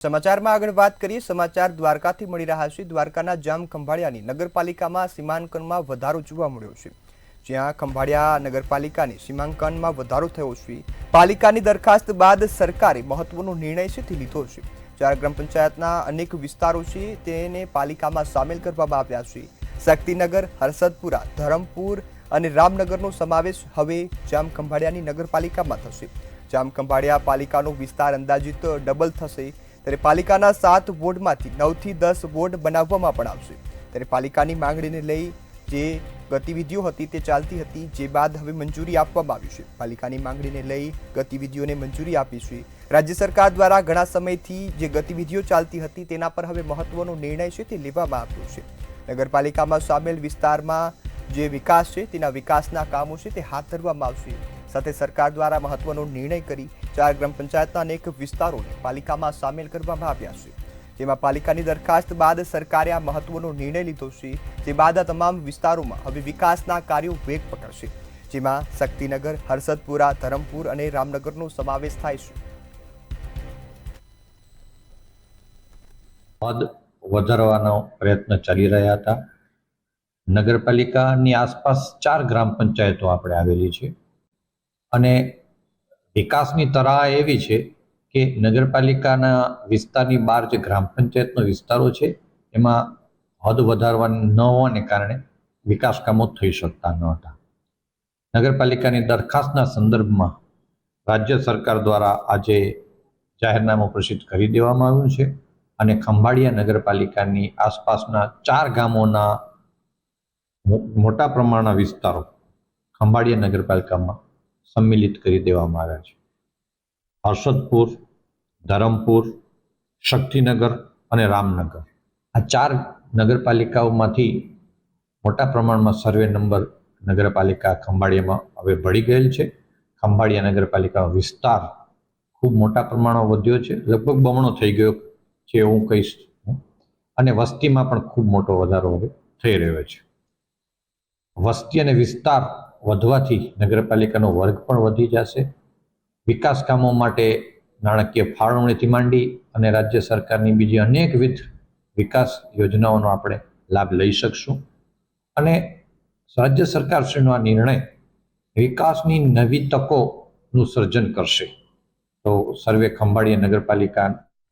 સમાચારમાં આગળ વાત કરીએ। સમાચાર દ્વારકાથી મળી રહ્યા છે। દ્વારકાના જામ ખંભાળિયાની નગરપાલિકામાં સીમાંકનમાં વધારો જોવા મળ્યો છે, જ્યાં ખંભાળિયા નગરપાલિકાની સીમાંકનમાં વધારો થયો છે। પાલિકાની દરખાસ્ત બાદ સરકારે મહત્વનો નિર્ણય છે તે લીધો છે। 4 ગ્રામ પંચાયતના અનેક વિસ્તારો છે તેને પાલિકામાં સામેલ કરવામાં આવ્યા છે। શક્તિનગર, હરસદપુરા, ધરમપુર અને રામનગરનો સમાવેશ હવે જામ ખંભાળિયાની નગરપાલિકામાં થશે। જામ ખંભાળિયા પાલિકાનો વિસ્તાર અંદાજિત ડબલ થશે, ત્યારે પાલિકાના 7 વોર્ડમાંથી 9 થી 10 વોર્ડ બનાવવામાં પણ આવશે। ત્યારે પાલિકાની માંગણીને લઈ જે ગતિવિધિઓ હતી તે ચાલતી હતી, જે બાદ હવે મંજૂરી આપવામાં આવી છે। પાલિકાની માંગણીને લઈ ગતિવિધિઓને મંજૂરી આપી છે। રાજ્ય સરકાર દ્વારા ઘણા સમયથી જે ગતિવિધિઓ ચાલતી હતી તેના પર હવે મહત્વનો નિર્ણય છે તે લેવામાં આવ્યો છે। નગરપાલિકામાં સામેલ વિસ્તારમાં જે વિકાસ છે તેના વિકાસના કામો છે તે હાથ ધરવામાં આવશે। સાથે સરકાર દ્વારા મહત્વનો નિર્ણય કરી 4 ગ્રામ પંચાયતના અનેક વિસ્તારોને પાલિકામાં સામેલ કરવામાં આવ્યા છે, જેમાં પાલિકાની દરખાસ્ત બાદ સરકારે આ મહત્વનો નિર્ણય લીધો છે। જે બાદ આ તમામ વિસ્તારોમાં હવે વિકાસના કાર્યો વેગ પકડશે, જેમાં શક્તિનગર, હરસદપુરા, ધરમપુર અને રામનગરનો સમાવેશ થાય છે। હદ વધારવાનો પ્રયત્ન ચાલી રહ્યા હતા। નગરપાલિકાની આસપાસ 4 ગ્રામ પંચાયતો આપણે આવેલી છે અને વિકાસની તરાહ એવી છે કે નગરપાલિકાના વિસ્તારની બહાર જે ગ્રામ પંચાયતનો વિસ્તારો છે એમાં હદ વધારવાની ન હોવાને કારણે વિકાસ કામો થઈ શકતા ન હતા। નગરપાલિકાની દરખાસ્તના સંદર્ભમાં રાજ્ય સરકાર દ્વારા આજે જાહેરનામું પ્રસિદ્ધ કરી દેવામાં આવ્યું છે અને ખંભાળિયા નગરપાલિકાની આસપાસના 4 ગામોના મોટા પ્રમાણના વિસ્તારો ખંભાળિયા નગરપાલિકામાં सम्मिलित કરી દેવામાં આવ્યા છે। હર્ષદપુર, ધરમપુર, શક્તિનગર અને રામનગર આ 4 નગરપાલિકાઓમાંથી મોટા પ્રમાણમાં સર્વે નંબર નગરપાલિકા ખંભાળિયામાં હવે ભળી ગયેલ છે। ખંભાળિયા નગરપાલિકાનો વિસ્તાર ખૂબ મોટા પ્રમાણમાં વધ્યો છે, લગભગ બમણો થઈ ગયો છે હું કહીશ, અને વસ્તીમાં પણ ખૂબ મોટો વધારો હવે થઈ રહ્યો છે। વસ્તી અને વિસ્તાર વધવાથી નગરપાલિકાનો વર્ગ પણ વધી જશે। વિકાસ કામો માટે નાણાકીય ફાળવણીથી માંડી અને રાજ્ય સરકારની બીજી અનેકવિધ વિકાસ યોજનાઓનો આપણે લાભ લઈ શકશું અને રાજ્ય સરકારશ્રીનો આ નિર્ણય વિકાસની નવી તકોનું સર્જન કરશે। તો સર્વે ખંભાળિયા નગરપાલિકા